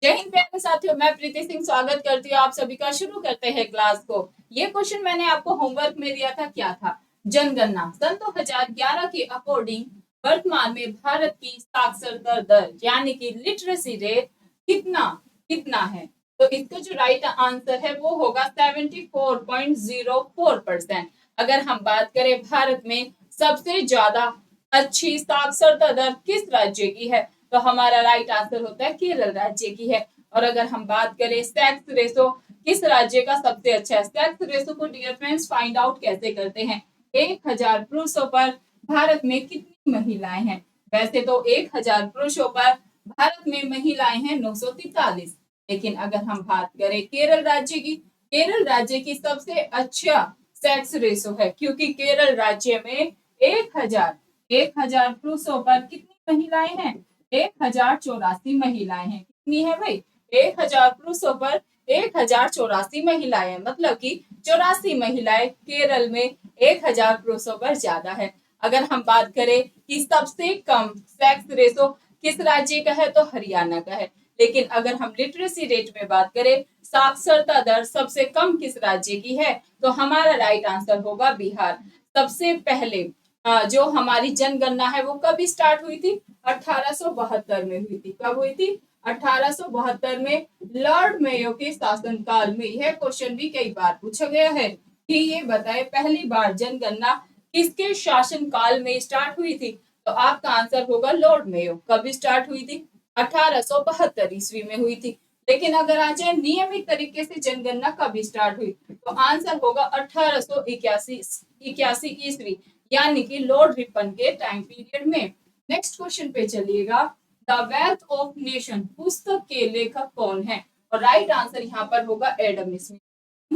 जय हिंद प्यारे साथियों, मैं प्रीति सिंह स्वागत करती हूँ आप सभी का। शुरू करते हैं क्लास को। ये क्वेश्चन मैंने आपको होमवर्क में दिया था। क्या था? जनगणना सन 2011 के अकॉर्डिंग वर्तमान में भारत की साक्षरता दर यानी कि लिटरेसी रेट कितना कितना है? तो इसका जो राइट आंसर है वो होगा 74.04%। अगर हम बात करें भारत में सबसे ज्यादा अच्छी साक्षरता दर किस राज्य की है, तो हमारा राइट आंसर होता है केरल राज्य की है। और अगर हम बात करें सेक्स रेशो किस राज्य का सबसे अच्छा है, सेक्स रेशो को डियर फ्रेंड्स फाइंड आउट कैसे करते हैं? 1000 पुरुषों पर भारत में कितनी महिलाएं हैं? वैसे तो 1000 पुरुषों पर भारत में महिलाएं हैं 943। लेकिन अगर हम बात करें केरल राज्य की, केरल राज्य की सबसे अच्छा सेक्स रेशो है, क्योंकि केरल राज्य में 1000 पुरुषों पर कितनी महिलाएं हैं? 1084 महिलाएं हैं। कितनी है भाई? 1000 पुरुषों पर 1084 महिलाएं, मतलब कि 84 महिलाएं केरल में 1000 पुरुषों पर ज्यादा है। अगर हम बात करें कि सबसे कम सेक्स रेशो किस राज्य का है, तो हरियाणा का है। लेकिन अगर हम लिटरेसी रेट में बात करें, साक्षरता दर सबसे कम किस राज्य की है, तो हमारा राइट आंसर होगा बिहार। सबसे पहले जो हमारी जनगणना है वो कब स्टार्ट हुई थी? 1872 में हुई थी। कब हुई थी? 1872 में लॉर्ड मेयो के शासनकाल में। यह क्वेश्चन भी कई बार पूछा गया है कि ये बताए पहली बार जनगणना किसके शासनकाल में स्टार्ट हुई थी, तो आपका आंसर होगा लॉर्ड मेयो। कब स्टार्ट हुई थी? 1872 ईस्वी में हुई थी। लेकिन अगर आ जाए नियमित तरीके से जनगणना कब स्टार्ट हुई, तो आंसर होगा 1881 ईस्वी, यानी कि लॉर्ड रिपन के टाइम पीरियड में। नेक्स्ट क्वेश्चन पे चलिएगा। द वेल्थ ऑफ नेशन पुस्तक के लेखक कौन है? और राइट आंसर यहाँ पर होगा एडम स्मिथ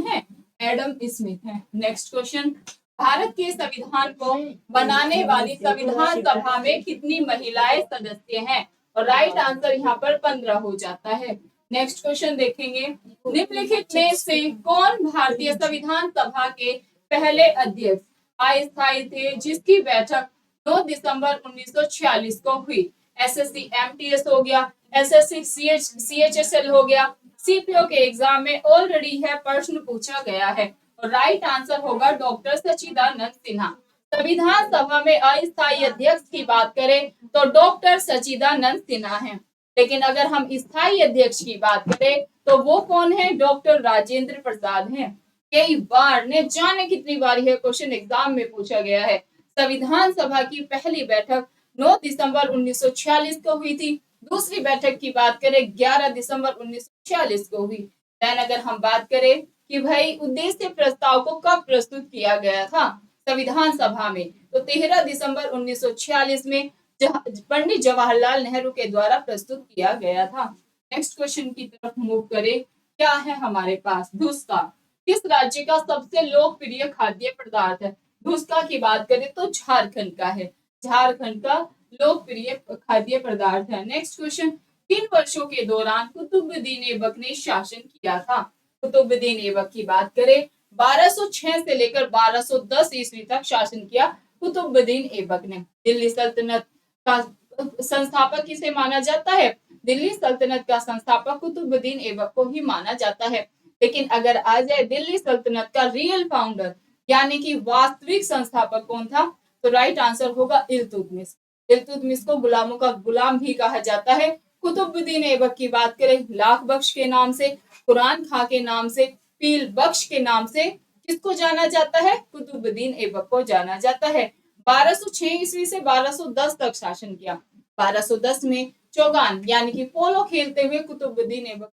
है। एडम स्मिथ है। Next question. भारत के संविधान को बनाने वाली संविधान सभा में कितनी महिलाएं सदस्य हैं? और राइट आंसर यहाँ पर 15 हो जाता है। नेक्स्ट क्वेश्चन देखेंगे। निम्नलिखित में से कौन भारतीय संविधान सभा के पहले अध्यक्ष अस्थायी थे जिसकी बैठक 2 दिसंबर 1946 को हुई? एसएससी एमटीएस हो गया, एसएससी सीएचएसएल हो गया, सीपीओ के एग्जाम में ऑलरेडी है प्रश्न पूछा गया है। और राइट आंसर होगा डॉक्टर सच्चिदानंद सिन्हा। संविधान सभा में अस्थायी अध्यक्ष की बात करें तो डॉक्टर सच्चिदानंद सिन्हा है। लेकिन अगर हम स्थायी अध्यक्ष की बात करें तो वो कौन है? डॉक्टर राजेंद्र प्रसाद हैं। कई बार ने जाने कितनी बार यह क्वेश्चन एग्जाम में पूछा गया है। संविधान सभा की पहली बैठक 9 दिसंबर 1946 को हुई थी। दूसरी बैठक की बात करें 11 दिसंबर 1946 को हुई। देन अगर हम बात करें कि भाई उद्देश्य प्रस्ताव को कब प्रस्तुत किया गया था संविधान सभा में, तो 13 दिसंबर 1946 में पंडित जवाहरलाल नेहरू के द्वारा प्रस्तुत किया गया था। नेक्स्ट क्वेश्चन की तरफ मूव करें। क्या है हमारे पास? धुसका किस राज्य का सबसे लोकप्रिय खाद्य पदार्थ है? धुसका की बात करें तो झारखंड का है। झारखंड का लोकप्रिय खाद्य पदार्थ है। Next question. किन वर्षों के दौरान कुतुबुद्दीन ऐबक ने शासन किया था? कुतुबुद्दीन ऐबक की बात करें 1206 से लेकर 1210 ईस्वी तक शासन किया कुतुबुद्दीन ऐबक ने। दिल्ली सल्तनत का संस्थापक किसे माना जाता है? दिल्ली सल्तनत का संस्थापक कुतुबुद्दीन ऐबक को ही माना जाता है। लेकिन अगर आ जाए दिल्ली सल्तनत का रियल फाउंडर यानी कि वास्तविक संस्थापक कौन था, तो राइट आंसर होगा इल्तुतमिश। इल्तुतमिश को गुलामों का गुलाम भी कहा जाता है। कुतुबुद्दीन ऐबक की बात करें लाख बख्श के नाम से, कुरान खां के नाम से, पील बख्श के नाम से किसको जाना जाता है? कुतुबुद्दीन ऐबक को जाना जाता है। 1206 ईस्वी से 1210 तक शासन किया। 1210 में चौगान यानी कि पोलो खेलते हुए कुतुबुद्दीन ऐबक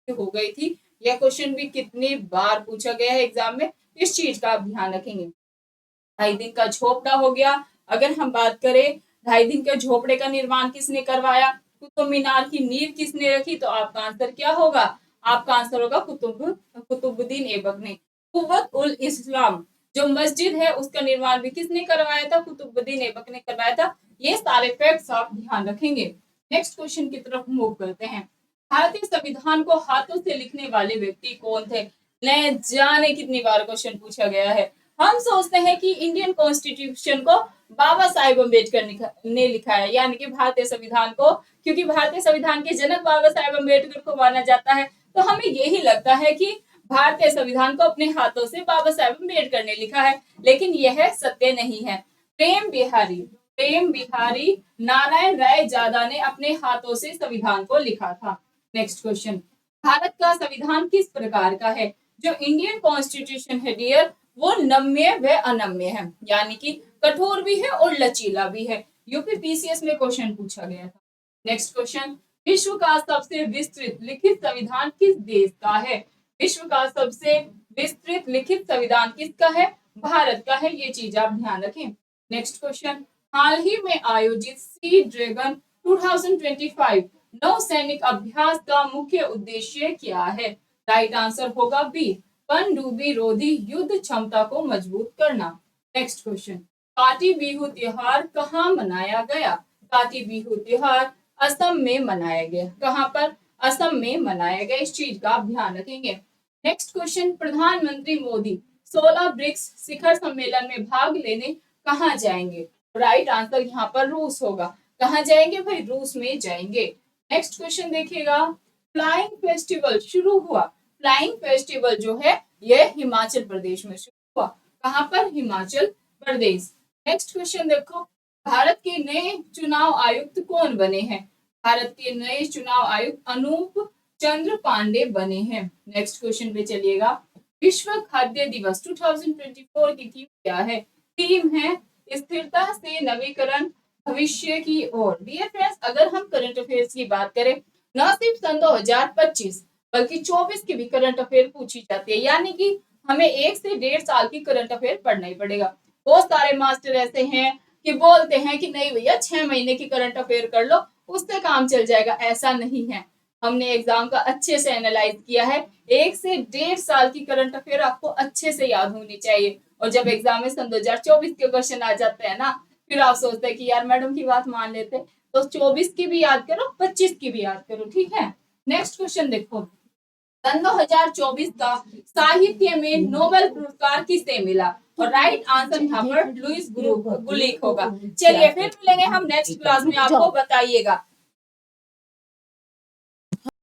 हो गई थी। यह क्वेश्चन भी कितनी बार पूछा गया है एग्जाम में, इस चीज का आप ध्यान रखेंगे। 2.5 दिन का झोपड़ा हो गया। अगर हम बात करें 2.5 दिन के झोपड़े का निर्माण किसने करवाया, कुतुब मीनार की नींव किसने रखी, तो आपका आंसर क्या होगा? आपका आंसर होगा कुतुबुद्दीन ऐबक ने। कुव्वत उल इस्लाम जो मस्जिद है उसका निर्माण भी किसने करवाया था? कुतुबुद्दीन ऐबक ने करवाया था। ये सारे फैक्ट्स आप ध्यान रखेंगे। नेक्स्ट क्वेश्चन की तरफ मूव करते हैं। भारतीय संविधान को हाथों से लिखने वाले व्यक्ति कौन थे? न जाने कितनी बार क्वेश्चन पूछा गया है। हम सोचते हैं कि इंडियन कॉन्स्टिट्यूशन को बाबा साहेब अम्बेडकर ने लिखा है, यानी कि भारतीय संविधान को, क्योंकि भारतीय संविधान के जनक बाबा साहेब अम्बेडकर को माना जाता है, तो हमें यही लगता है कि भारतीय संविधान को अपने हाथों से बाबा साहेब अम्बेडकर ने लिखा है, लेकिन यह सत्य नहीं है। प्रेम बिहारी नारायण राय जादा ने अपने हाथों से संविधान को लिखा था। नेक्स्ट क्वेश्चन, भारत का संविधान किस प्रकार का है? जो इंडियन कॉन्स्टिट्यूशन है डियर, वो नम्य व अनम्य है, यानी कि कठोर भी है और लचीला भी है। यूपी पीसीएस में क्वेश्चन पूछा गया था। नेक्स्ट क्वेश्चन, विश्व का सबसे विस्तृत लिखित संविधान किस देश का है? विश्व का सबसे विस्तृत लिखित संविधान किसका है? भारत का है, ये चीज आप ध्यान रखें। नेक्स्ट क्वेश्चन, हाल ही में आयोजित सी ड्रैगन 2025 नौसैनिक अभ्यास का मुख्य उद्देश्य क्या है? राइट आंसर होगा बी, पनडुब्बी रोधी युद्ध क्षमता को मजबूत करना। नेक्स्ट क्वेश्चन, काटी बिहू त्योहार कहाँ मनाया गया? काटी बिहू त्योहार असम में मनाया गया। कहाँ पर? असम में मनाया गया, इस चीज का आप ध्यान रखेंगे। नेक्स्ट क्वेश्चन, प्रधानमंत्री मोदी 16 ब्रिक्स शिखर सम्मेलन में भाग लेने कहाँ जाएंगे? राइट आंसर यहाँ पर रूस होगा। कहाँ जाएंगे भाई? रूस में जाएंगे। नेक्स्ट क्वेश्चन देखिएगा, फ्लाइंग फेस्टिवल शुरू हुआ। फ्लाइंग फेस्टिवल जो है यह हिमाचल प्रदेश में शुरू हुआ। कहाँ पर? हिमाचल प्रदेश। नेक्स्ट क्वेश्चन देखो, भारत के नए चुनाव आयुक्त कौन बने हैं? भारत के नए चुनाव आयुक्त अनूप चंद्र पांडे बने हैं। नेक्स्ट क्वेश्चन पे चलिएगा, विश्व खाद्य दिवस 2024 की थीम क्या है? थीम है स्थिरता से नवीकरण भविष्य की ओर। डियर फ्रेंड्स, अगर हम करंट अफेयर्स की बात करें, न सिर्फ सन 2025 बल्कि 24 की भी करंट अफेयर पूछी जाती है, यानी कि हमें 1 से 1.5 साल की करंट अफेयर पढ़ना ही पड़ेगा। बहुत सारे मास्टर ऐसे हैं कि बोलते हैं कि नहीं भैया 6 महीने की करंट अफेयर कर लो, उससे काम चल जाएगा। ऐसा नहीं है, हमने एग्जाम का अच्छे से एनालाइज किया है। 1 से 1.5 साल की करंट अफेयर आपको अच्छे से याद होनी चाहिए, और जब एग्जाम में सन 2024 के क्वेश्चन आ जाते हैं ना, फिर आप सोचते हैं कि यार मैडम की बात मान लेते, तो 24 की भी याद करो, 25 की भी याद करो, ठीक है। नेक्स्ट क्वेश्चन देखो, सन 2024 का साहित्य में नोबेल पुरस्कार किसे मिला? और राइट आंसर यहाँ पर लुईस गुलिक होगा। चलिए फिर मिलेंगे हम नेक्स्ट क्लास में, आपको बताइएगा